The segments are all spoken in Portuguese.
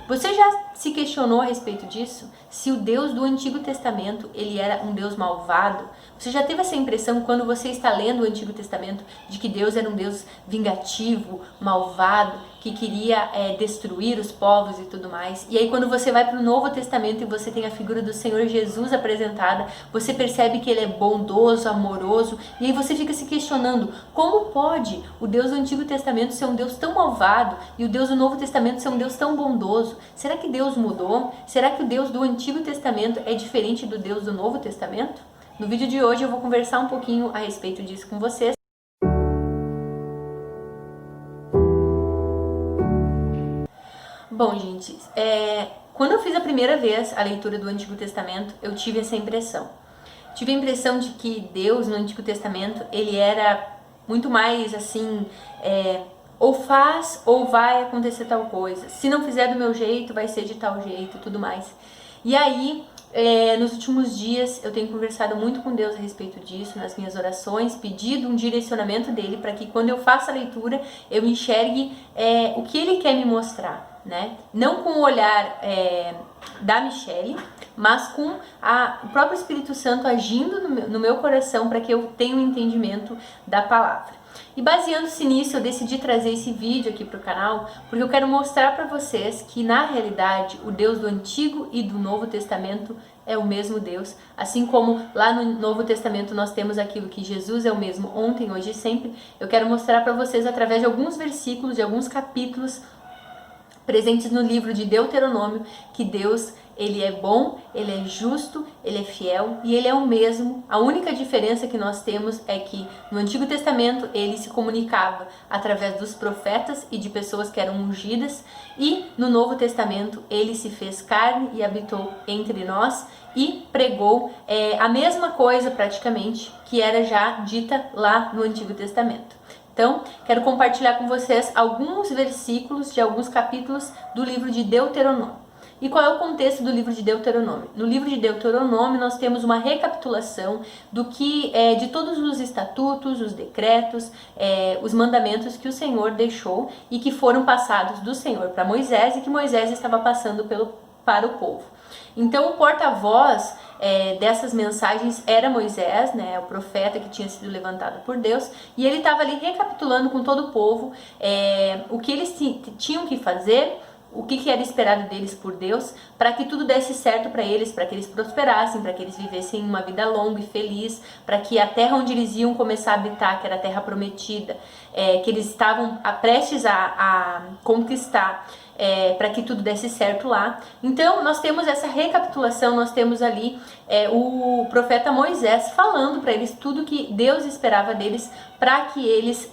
Você já se questionou a respeito disso? Se o Deus do Antigo Testamento, ele era um Deus malvado? Você já teve essa impressão quando você está lendo o Antigo Testamento de que Deus era um Deus vingativo, malvado, que queria destruir os povos e tudo mais? E aí quando você vai para o Novo Testamento e você tem a figura do Senhor Jesus apresentada, você percebe que ele é bondoso, amoroso, e aí você fica se questionando, como pode o Deus do Antigo Testamento ser um Deus tão malvado e o Deus do Novo Testamento ser um Deus tão bondoso? Será que Deus mudou? Será que o Deus do Antigo Testamento é diferente do Deus do Novo Testamento? No vídeo de hoje eu vou conversar um pouquinho a respeito disso com vocês. Bom, gente, quando eu fiz a primeira vez a leitura do Antigo Testamento, eu tive essa impressão. Tive a impressão de que Deus no Antigo Testamento, ele era muito mais assim, ou faz ou vai acontecer tal coisa. Se não fizer do meu jeito, vai ser de tal jeito e tudo mais. E aí, nos últimos dias, eu tenho conversado muito com Deus a respeito disso, nas minhas orações, pedido um direcionamento dele para que quando eu faça a leitura, eu enxergue o que ele quer me mostrar, né? Não com o olhar da Michele, mas com o próprio Espírito Santo agindo no meu coração para que eu tenha um entendimento da palavra. E baseando-se nisso, eu decidi trazer esse vídeo aqui para o canal, porque eu quero mostrar para vocês que na realidade o Deus do Antigo e do Novo Testamento é o mesmo Deus, assim como lá no Novo Testamento nós temos aquilo que Jesus é o mesmo ontem, hoje e sempre. Eu quero mostrar para vocês através de alguns versículos, de alguns capítulos presentes no livro de Deuteronômio, que Deus, ele é bom, ele é justo, ele é fiel e ele é o mesmo. A única diferença que nós temos é que no Antigo Testamento ele se comunicava através dos profetas e de pessoas que eram ungidas, e no Novo Testamento ele se fez carne e habitou entre nós e pregou a mesma coisa praticamente que era já dita lá no Antigo Testamento. Então, quero compartilhar com vocês alguns versículos de alguns capítulos do livro de Deuteronômio. E qual é o contexto do livro de Deuteronômio? No livro de Deuteronômio nós temos uma recapitulação do que de todos os estatutos, os decretos, os mandamentos que o Senhor deixou e que foram passados do Senhor para Moisés e que Moisés estava passando para o povo. Então o porta-voz dessas mensagens era Moisés, né, o profeta que tinha sido levantado por Deus, e ele estava ali recapitulando com todo o povo o que eles tinham que fazer, o que era esperado deles por Deus, para que tudo desse certo para eles eles prosperassem, para que eles vivessem uma vida longa e feliz, para que a terra onde eles iam começar a habitar, que era a terra prometida, que eles estavam prestes a conquistar, para que tudo desse certo lá. Então nós temos essa recapitulação, nós temos ali o profeta Moisés falando para eles tudo que Deus esperava deles para que eles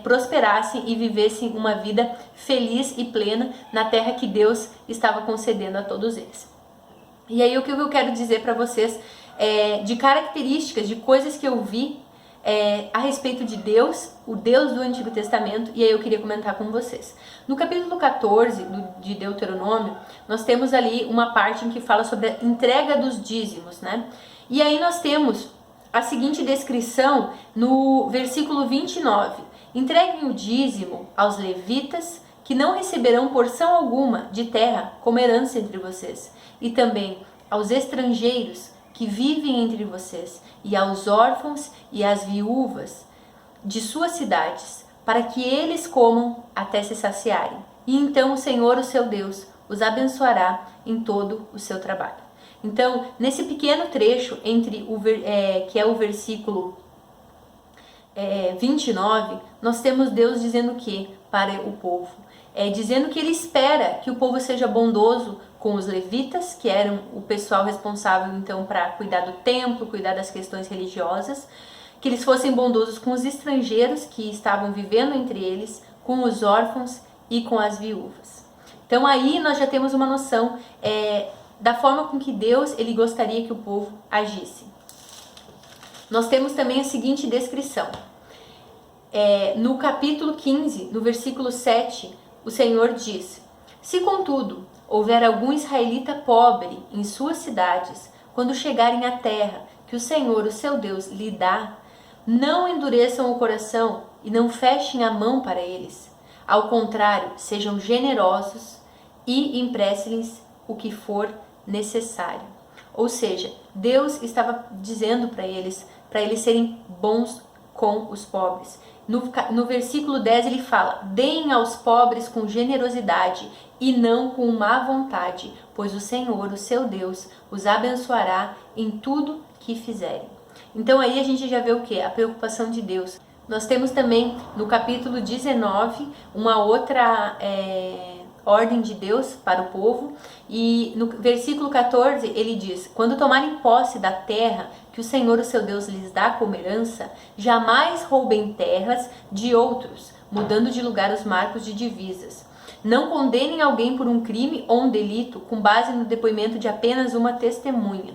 prosperassem e vivessem uma vida feliz e plena na terra que Deus estava concedendo a todos eles. E aí o que eu quero dizer para vocês de características, de coisas que eu vi a respeito de Deus, o Deus do Antigo Testamento, e aí eu queria comentar com vocês. No capítulo 14 de Deuteronômio, nós temos ali uma parte em que fala sobre a entrega dos dízimos, né? E aí nós temos a seguinte descrição no versículo 29. Entreguem o dízimo aos levitas, que não receberão porção alguma de terra como herança entre vocês, e também aos estrangeiros que vivem entre vocês, e aos órfãos e às viúvas de suas cidades, para que eles comam até se saciarem. E então o Senhor, o seu Deus, os abençoará em todo o seu trabalho. Então, nesse pequeno trecho entre que é o versículo 29, nós temos Deus dizendo o que para o povo? Dizendo que ele espera que o povo seja bondoso com os levitas, que eram o pessoal responsável então para cuidar do templo, cuidar das questões religiosas, que eles fossem bondosos com os estrangeiros que estavam vivendo entre eles, com os órfãos e com as viúvas. Então aí nós já temos uma noção da forma com que Deus ele gostaria que o povo agisse. Nós temos também a seguinte descrição. No capítulo 15, no versículo 7, o Senhor diz: se contudo houver algum israelita pobre em suas cidades, quando chegarem à terra que o Senhor, o seu Deus, lhe dá, não endureçam o coração e não fechem a mão para eles. Ao contrário, sejam generosos e empreste-lhes o que for necessário. Ou seja, Deus estava dizendo para eles serem bons com os pobres. No versículo 10 ele fala: deem aos pobres com generosidade e não com má vontade, pois o Senhor, o seu Deus, os abençoará em tudo que fizerem. Então aí a gente já vê o que? A preocupação de Deus. Nós temos também no capítulo 19 uma outra ordem de Deus para o povo, e no versículo 14 ele diz: quando tomarem posse da terra que o Senhor, o seu Deus, lhes dá como herança, jamais roubem terras de outros, mudando de lugar os marcos de divisas. Não condenem alguém por um crime ou um delito com base no depoimento de apenas uma testemunha.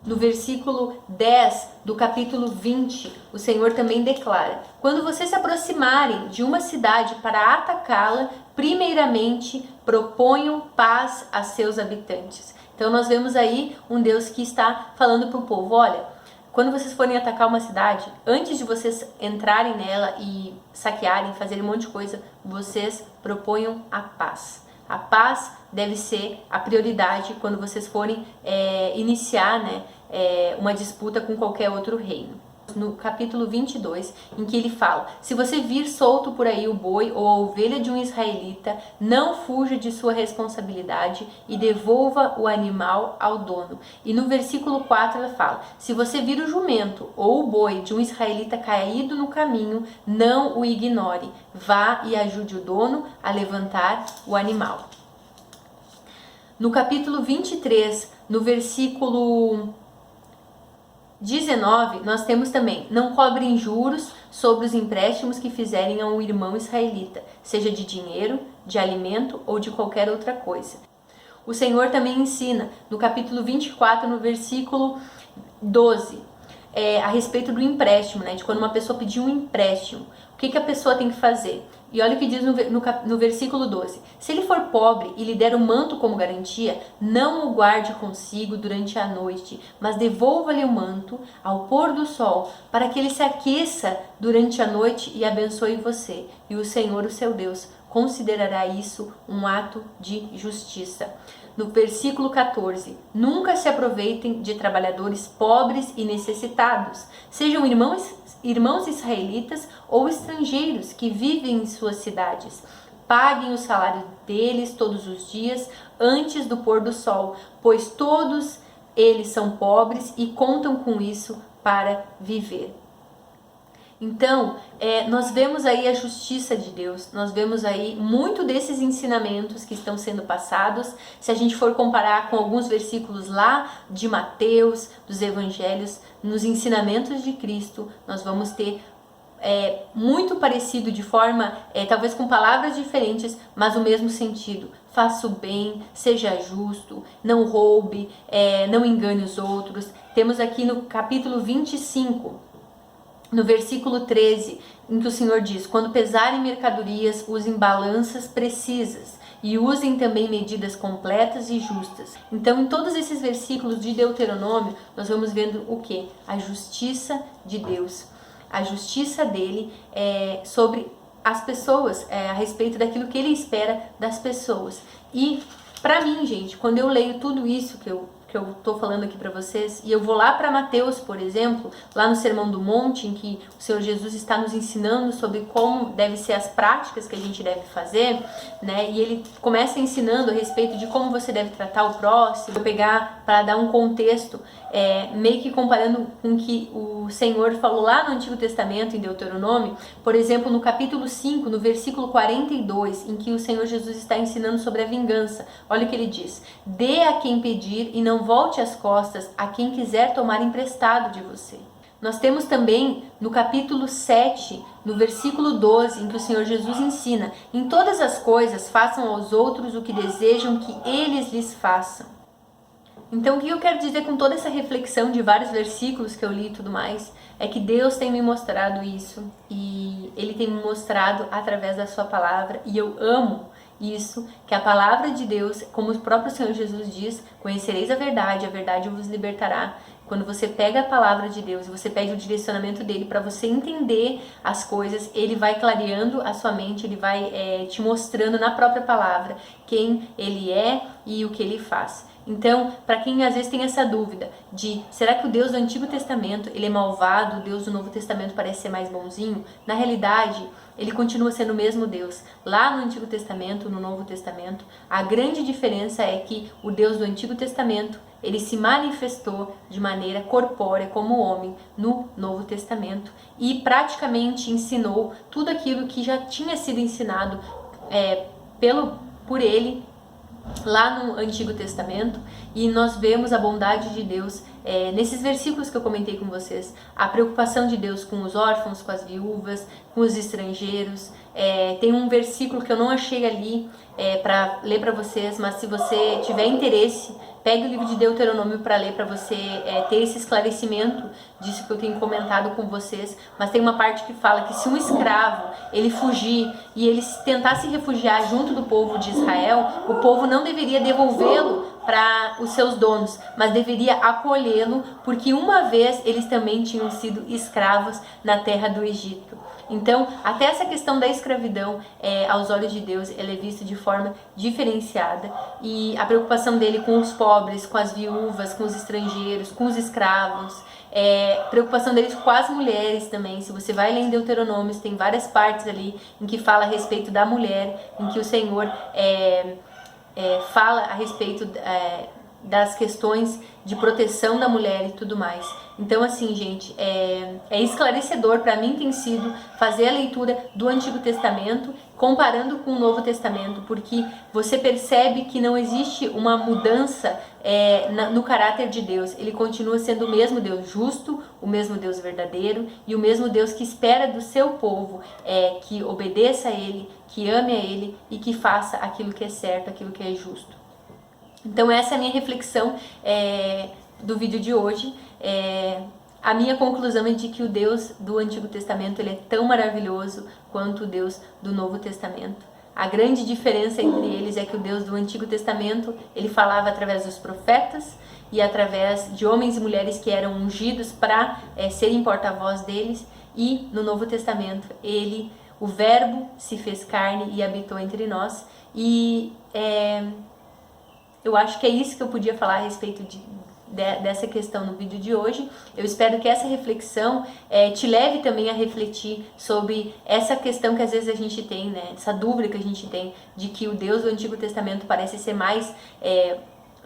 No versículo 10 do capítulo 20, o Senhor também declara: quando vocês se aproximarem de uma cidade para atacá-la, primeiramente proponham paz a seus habitantes. Então nós vemos aí um Deus que está falando para o povo: olha, quando vocês forem atacar uma cidade, antes de vocês entrarem nela e saquearem, fazerem um monte de coisa, vocês proponham a paz. A paz deve ser a prioridade quando vocês forem iniciar uma disputa com qualquer outro reino. No capítulo 22, em que ele fala: se você vir solto por aí o boi ou a ovelha de um israelita, não fuja de sua responsabilidade e devolva o animal ao dono. E no versículo 4 ela fala: se você vir o jumento ou o boi de um israelita caído no caminho, não o ignore, vá e ajude o dono a levantar o animal. No capítulo 23, no versículo 19, nós temos também: não cobrem juros sobre os empréstimos que fizerem a um irmão israelita, seja de dinheiro, de alimento ou de qualquer outra coisa. O Senhor também ensina, no capítulo 24, no versículo 12, a respeito do empréstimo, de quando uma pessoa pedir um empréstimo, o que a pessoa tem que fazer? E olha o que diz no versículo 12: se ele for pobre e lhe der o manto como garantia, não o guarde consigo durante a noite, mas devolva-lhe o manto ao pôr do sol, para que ele se aqueça durante a noite e abençoe você. E o Senhor, o seu Deus, considerará isso um ato de justiça. No versículo 14: nunca se aproveitem de trabalhadores pobres e necessitados, sejam irmãos israelitas ou estrangeiros que vivem em suas cidades. Paguem o salário deles todos os dias antes do pôr do sol, pois todos eles são pobres e contam com isso para viver. Então, nós vemos aí a justiça de Deus, nós vemos aí muito desses ensinamentos que estão sendo passados. Se a gente for comparar com alguns versículos lá de Mateus, dos Evangelhos, nos ensinamentos de Cristo, nós vamos ter muito parecido, de forma, talvez com palavras diferentes, mas o mesmo sentido. Faça o bem, seja justo, não roube, não engane os outros. Temos aqui no capítulo 25, no versículo 13, em que o Senhor diz: quando pesarem mercadorias, usem balanças precisas e usem também medidas completas e justas. Então, em todos esses versículos de Deuteronômio, nós vamos vendo o que? A justiça de Deus, a justiça dele sobre as pessoas, a respeito daquilo que ele espera das pessoas. E para mim, gente, quando eu leio tudo isso que eu tô falando aqui para vocês, e eu vou lá para Mateus, por exemplo, lá no Sermão do Monte, em que o Senhor Jesus está nos ensinando sobre como devem ser as práticas que a gente deve fazer, e ele começa ensinando a respeito de como você deve tratar o próximo. Vou pegar para dar um contexto, meio que comparando com o que o Senhor falou lá no Antigo Testamento, em Deuteronômio, por exemplo, no capítulo 5, no versículo 42, em que o Senhor Jesus está ensinando sobre a vingança. Olha o que ele diz: dê a quem pedir e não volte as costas a quem quiser tomar emprestado de você. Nós temos também no capítulo 7, no versículo 12, em que o Senhor Jesus ensina: em todas as coisas façam aos outros o que desejam que eles lhes façam. Então, o que eu quero dizer com toda essa reflexão de vários versículos que eu li e tudo mais, é que Deus tem me mostrado isso, e Ele tem me mostrado através da sua palavra, e eu amo isso, que a palavra de Deus, como o próprio Senhor Jesus diz: conhecereis a verdade vos libertará. quando você pega a palavra de Deus e você pede o direcionamento dele para você entender as coisas, ele vai clareando a sua mente, ele vai te mostrando na própria palavra quem ele é e o que ele faz. Então, para quem às vezes tem essa dúvida de será que o Deus do Antigo Testamento ele é malvado, o Deus do Novo Testamento parece ser mais bonzinho? Na realidade, ele continua sendo o mesmo Deus. Lá no Antigo Testamento, no Novo Testamento, a grande diferença é que o Deus do Antigo Testamento ele se manifestou de maneira corpórea como homem no Novo Testamento e praticamente ensinou tudo aquilo que já tinha sido ensinado por ele lá no Antigo Testamento, e nós vemos a bondade de Deus nesses versículos que eu comentei com vocês, a preocupação de Deus com os órfãos, com as viúvas, com os estrangeiros. Tem um versículo que eu não achei ali para ler para vocês, mas se você tiver interesse, pegue o livro de Deuteronômio para ler, para você ter esse esclarecimento disso que eu tenho comentado com vocês. Mas tem uma parte que fala que se um escravo ele fugir e ele tentar se refugiar junto do povo de Israel, o povo não deveria devolvê-lo para os seus donos, mas deveria acolhê-lo, porque uma vez eles também tinham sido escravos na terra do Egito. Então, até essa questão da escravidão, aos olhos de Deus, ela é vista de forma diferenciada, e a preocupação dele com os pobres, com as viúvas, com os estrangeiros, com os escravos, preocupação deles com as mulheres também. Se você vai ler em Deuteronômio, tem várias partes ali em que fala a respeito da mulher, em que o Senhor fala a respeito das questões de proteção da mulher e tudo mais. Então, assim, gente, é esclarecedor para mim tem sido fazer a leitura do Antigo Testamento comparando com o Novo Testamento, porque você percebe que não existe uma mudança no caráter de Deus. Ele continua sendo o mesmo Deus justo, o mesmo Deus verdadeiro e o mesmo Deus que espera do seu povo que obedeça a Ele, que ame a Ele e que faça aquilo que é certo, aquilo que é justo. Então essa é a minha reflexão do vídeo de hoje. A minha conclusão é de que o Deus do Antigo Testamento ele é tão maravilhoso quanto o Deus do Novo Testamento. A grande diferença entre eles é que o Deus do Antigo Testamento ele falava através dos profetas e através de homens e mulheres que eram ungidos para serem porta-voz deles, e no Novo Testamento o Verbo se fez carne e habitou entre nós. E eu acho que é isso que eu podia falar a respeito dessa questão no vídeo de hoje. Eu espero que essa reflexão te leve também a refletir sobre essa questão que às vezes a gente tem, né? Essa dúvida que a gente tem de que o Deus do Antigo Testamento parece ser mais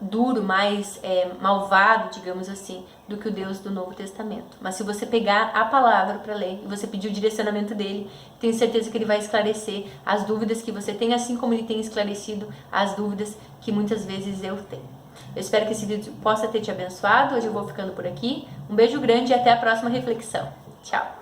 duro, mais malvado, digamos assim, do que o Deus do Novo Testamento. Mas se você pegar a palavra para ler e você pedir o direcionamento dele, tenho certeza que ele vai esclarecer as dúvidas que você tem, assim como ele tem esclarecido as dúvidas que muitas vezes eu tenho. Eu espero que esse vídeo possa ter te abençoado. Hoje eu vou ficando por aqui. Um beijo grande e até a próxima reflexão. Tchau!